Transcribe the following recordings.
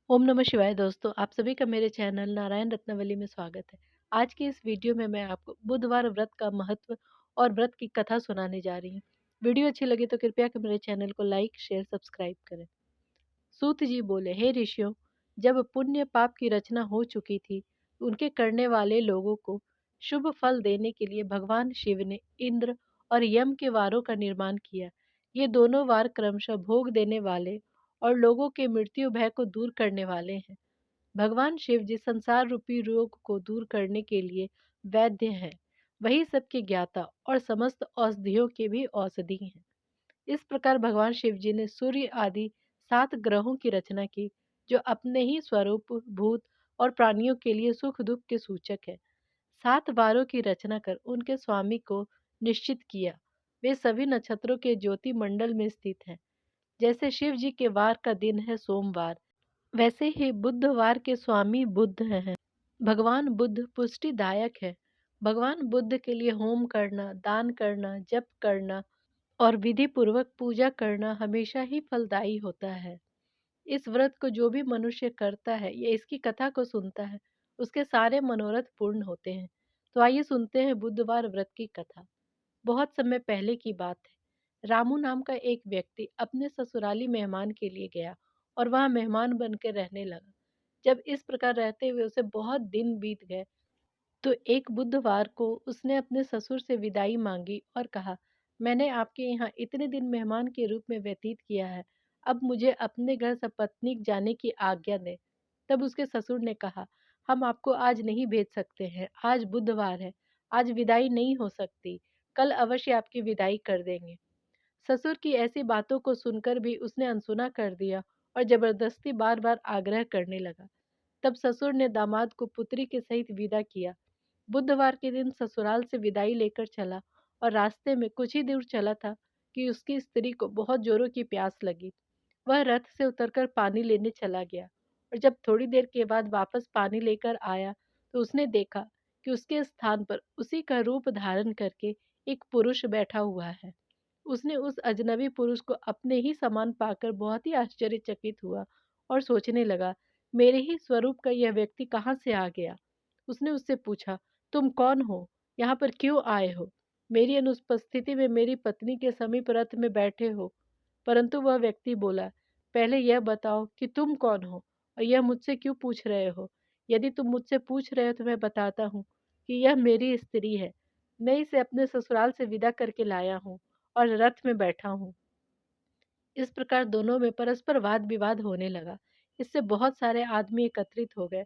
ओम नमः शिवाय दोस्तों, आप सभी का मेरे चैनल नारायण रत्नावली में स्वागत है। आज की इस वीडियो में मैं आपको बुधवार व्रत का महत्व और व्रत की कथा सुनाने जा रही हूँ। वीडियो अच्छी लगी तो कृपया कर मेरे चैनल को लाइक, शेयर, सब्सक्राइब करें। सूत जी बोले, हे ऋषियों, जब पुण्य पाप की रचना हो चुकी थी, उनके करने वाले लोगों को शुभ फल देने के लिए भगवान शिव ने इंद्र और यम के वारों का निर्माण किया। ये दोनों वार क्रमशः भोग देने वाले और लोगों के मृत्यु भय को दूर करने वाले हैं। भगवान शिव जिस संसार रूपी रोग को दूर करने के लिए वैद्य हैं, वही सबके ज्ञाता और समस्त औषधियों के भी औषधि हैं। इस प्रकार भगवान शिव जी ने सूर्य आदि 7 ग्रहों की रचना की, जो अपने ही स्वरूप, भूत और प्राणियों के लिए सुख दुख के सूचक है। 7 वारों की रचना कर उनके स्वामी को निश्चित किया। वे सभी नक्षत्रों के ज्योति मंडल में स्थित हैं। जैसे शिव जी के वार का दिन है सोमवार, वैसे ही बुधवार के स्वामी बुध हैं। भगवान बुद्ध पुष्टिदायक है। भगवान बुद्ध के लिए होम करना, दान करना, जप करना और विधि पूर्वक पूजा करना हमेशा ही फलदायी होता है। इस व्रत को जो भी मनुष्य करता है या इसकी कथा को सुनता है, उसके सारे मनोरथ पूर्ण होते हैं। तो आइए सुनते हैं बुधवार व्रत की कथा। बहुत समय पहले की बात है। रामू नाम का एक व्यक्ति अपने ससुराली मेहमान के लिए गया और वहां मेहमान बनकर रहने लगा। जब इस प्रकार रहते हुए उसे बहुत दिन बीत गए, तो एक बुधवार को उसने अपने ससुर से विदाई मांगी और कहा, मैंने आपके यहाँ इतने दिन मेहमान के रूप में व्यतीत किया है, अब मुझे अपने घर सपत्नीक जाने की आज्ञा दें। तब उसके ससुर ने कहा, हम आपको आज नहीं भेज सकते हैं, आज बुधवार है, आज विदाई नहीं हो सकती, कल अवश्य आपकी विदाई कर देंगे। ससुर की ऐसी बातों को सुनकर भी उसने अनसुना कर दिया और जबरदस्ती बार बार आग्रह करने लगा। तब ससुर ने दामाद को पुत्री के सहित विदा किया। बुधवार के दिन ससुराल से विदाई लेकर चला और रास्ते में कुछ ही दूर चला था कि उसकी स्त्री को बहुत जोरों की प्यास लगी। वह रथ से उतरकर पानी लेने चला गया और जब थोड़ी देर के बाद वापस पानी लेकर आया, तो उसने देखा कि उसके स्थान पर उसी का रूप धारण करके एक पुरुष बैठा हुआ है। उसने उस अजनबी पुरुष को अपने ही समान पाकर बहुत ही आश्चर्यचकित हुआ और सोचने लगा, मेरे ही स्वरूप का यह व्यक्ति कहाँ से आ गया। उसने उससे पूछा, तुम कौन हो, यहाँ पर क्यों आए हो, मेरी अनुपस्थिति में मेरी पत्नी के समीप रथ में बैठे हो। परंतु वह व्यक्ति बोला, पहले यह बताओ कि तुम कौन हो और यह मुझसे क्यों पूछ रहे हो। यदि तुम मुझसे पूछ रहे हो तो मैं बताता हूँ कि यह मेरी स्त्री है। मैं इसे अपने ससुराल से विदा करके लाया हूँ और रथ में बैठा हूँ। इस प्रकार दोनों में परस्पर वाद विवाद होने लगा। इससे बहुत सारे आदमी एकत्रित हो गए,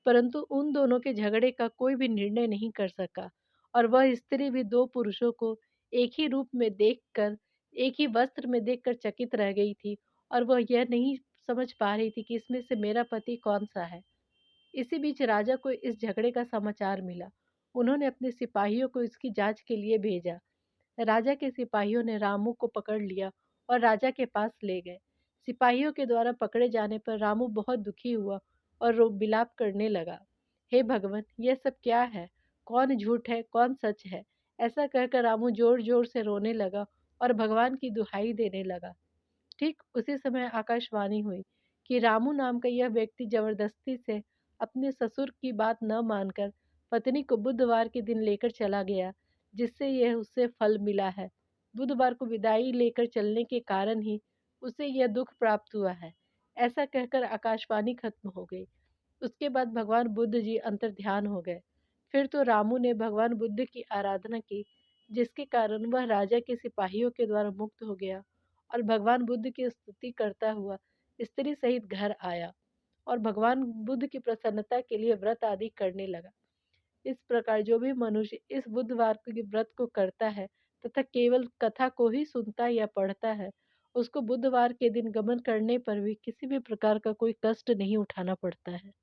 परंतु उन दोनों के झगड़े का कोई भी निर्णय नहीं कर सका और वह स्त्री भी दो पुरुषों को एक ही रूप में देखकर, एक ही वस्त्र में देखकर चकित रह गई थी और वह यह नहीं समझ पा रही थी कि इसमें से मेरा पति कौन सा है। इसी बीच राजा को इस झगड़े का समाचार मिला। उन्होंने अपने सिपाहियों को इसकी जांच के लिए भेजा। राजा के सिपाहियों ने रामू को पकड़ लिया और राजा के पास ले गए। सिपाहियों के द्वारा पकड़े जाने पर रामू बहुत दुखी हुआ और रो विलाप करने लगा। हे भगवान, यह सब क्या है, कौन झूठ है कौन सच है। ऐसा कहकर रामू जोर जोर से रोने लगा और भगवान की दुहाई देने लगा। ठीक उसी समय आकाशवाणी हुई कि रामू नाम का यह व्यक्ति जबरदस्ती से अपने ससुर की न मानकर पत्नी को बुधवार के दिन लेकर चला गया, जिससे यह उससे फल मिला है। बुधवार को विदाई लेकर चलने के कारण ही उसे यह दुख प्राप्त हुआ है। ऐसा कहकर आकाशवाणी खत्म हो गई। उसके बाद भगवान बुद्ध जी अंतर्ध्यान हो गए। फिर तो रामू ने भगवान बुद्ध की आराधना की, जिसके कारण वह राजा के सिपाहियों के द्वारा मुक्त हो गया और भगवान बुद्ध की स्तुति करता हुआ स्त्री सहित घर आया और भगवान बुद्ध की प्रसन्नता के लिए व्रत आदि करने लगा। इस प्रकार जो भी मनुष्य इस बुधवार के व्रत को करता है तथा केवल कथा को ही सुनता या पढ़ता है, उसको बुधवार के दिन गमन करने पर भी किसी भी प्रकार का कोई कष्ट नहीं उठाना पड़ता है।